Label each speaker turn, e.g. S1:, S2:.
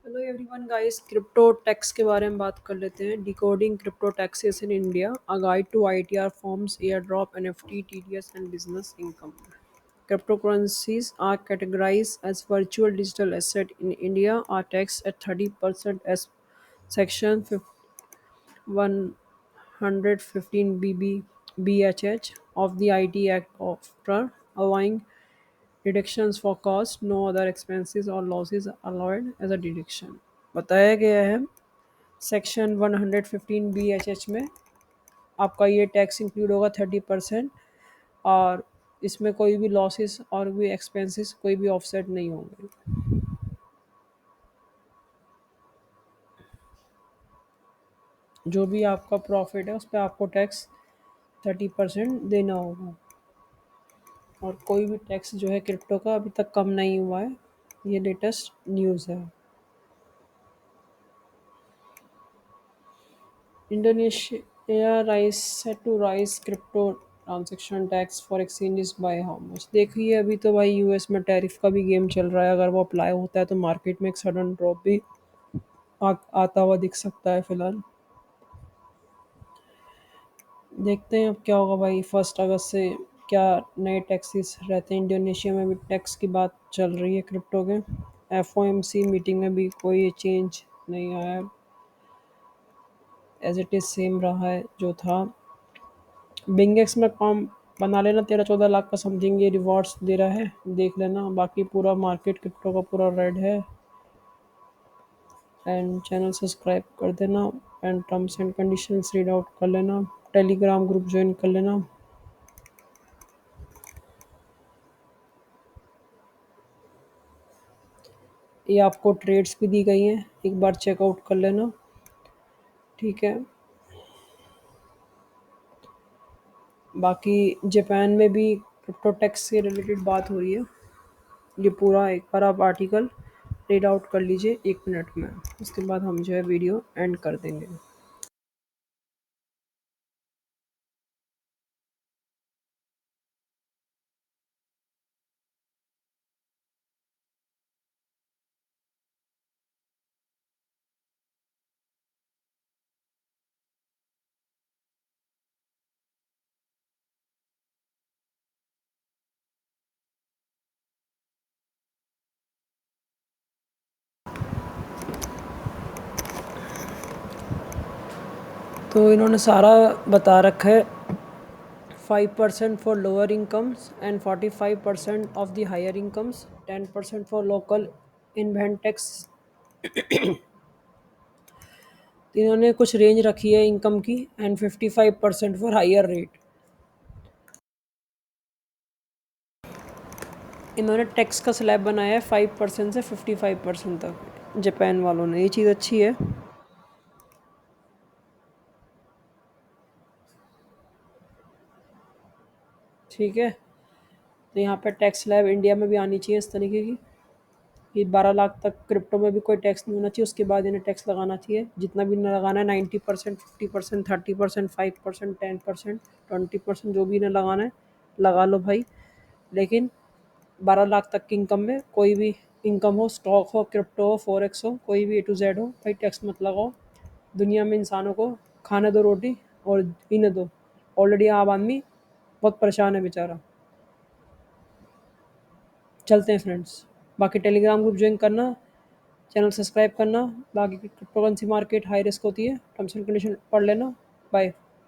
S1: Hello everyone guys, crypto tax के बारे में बात कर लेते हैं। Decoding crypto taxes in India, a guide to ITR forms, air drop, NFT, TDS and business income. Cryptocurrencies are categorized as virtual digital asset in India are taxed at 30% as Section 115 BHH of the IT Act after allowing deductions for cost, no other expenses or losses allowed as a deduction। बताया गया है section 115 BHH में आपका ये tax include होगा 30%। और इसमें कोई भी लॉसेस और भी एक्सपेंसेस कोई भी ऑफसेट नहीं होंगे। जो भी आपका प्रॉफिट है उस पर आपको टैक्स 30% देना होगा। और कोई भी टैक्स जो है क्रिप्टो का अभी तक कम नहीं हुआ है। ये लेटेस्ट न्यूज़ है। Indonesia raise set to raise crypto transaction tax for exchanges by how much. देखिए अभी तो भाई यूएस में टैरिफ का भी गेम चल रहा है। अगर वो अप्लाई होता है तो मार्केट में एक सडन ड्रॉप भी आता हुआ दिख सकता है फिलहाल। देखते हैं अब क्या होगा भाई। 1 अगस्त से क्या नए टैक्सेस रहते हैं। इंडोनेशिया में भी टैक्स की बात चल रही है क्रिप्टो के। एफओएमसी मीटिंग में भी कोई चेंज नहीं आया, एज इट इज़ सेम रहा है जो था। बिंगेक्स में काम बना लेना, 13-14 लाख का समथिंग ये रिवॉर्ड्स दे रहा है, देख लेना। बाकी पूरा मार्केट क्रिप्टो का पूरा रेड है। एंड चैनल सब्सक्राइब कर देना and terms and conditions read out कर लेना। टेलीग्राम ग्रुप ज्वाइन कर लेना। ये आपको ट्रेड्स भी दी गई हैं, एक बार चेकआउट कर लेना। ठीक है। बाकी जापान में भी क्रिप्टो टैक्स से रिलेटेड बात हो रही है। ये पूरा एक बार आप आर्टिकल रीड आउट कर लीजिए 1 मिनट में। उसके बाद हम जो है वीडियो एंड कर देंगे। तो इन्होंने सारा बता रखा है। 5% for lower incomes and 45% of the higher incomes, 10% for local invent tax. इन्होंने कुछ रेंज रखी है इनकम की। And 55% for higher rate. इन्होंने टैक्स का स्लैब बनाया है 5% से 55% तक। जापान वालों ने, ये चीज़ अच्छी है। ठीक है। तो यहाँ पे टैक्स स्लैब इंडिया में भी आनी चाहिए इस तरीके की कि 12 लाख तक क्रिप्टो में भी कोई टैक्स नहीं होना चाहिए। उसके बाद इन्हें टैक्स लगाना चाहिए, जितना भी इन्हें लगाना है। 90%, 50%, 30%, 5%, 10%, 20%, जो भी इन्हें लगाना है लगा लो भाई। लेकिन 12 लाख तक की इनकम में कोई भी इनकम हो, स्टॉक हो, क्रिप्टो हो, फॉरेक्स हो, कोई भी A to Z हो, भाई टैक्स मत लगाओ। दुनिया में इंसानों को खाने दो रोटी और पीने दो। ऑलरेडी आम आदमी बहुत परेशान है बेचारा। चलते हैं फ्रेंड्स। बाकी टेलीग्राम ग्रुप ज्वाइन करना, चैनल सब्सक्राइब करना। बाकी crypto currency market high risk होती है, टर्म्स एंड कंडीशन पढ़ लेना। बाय।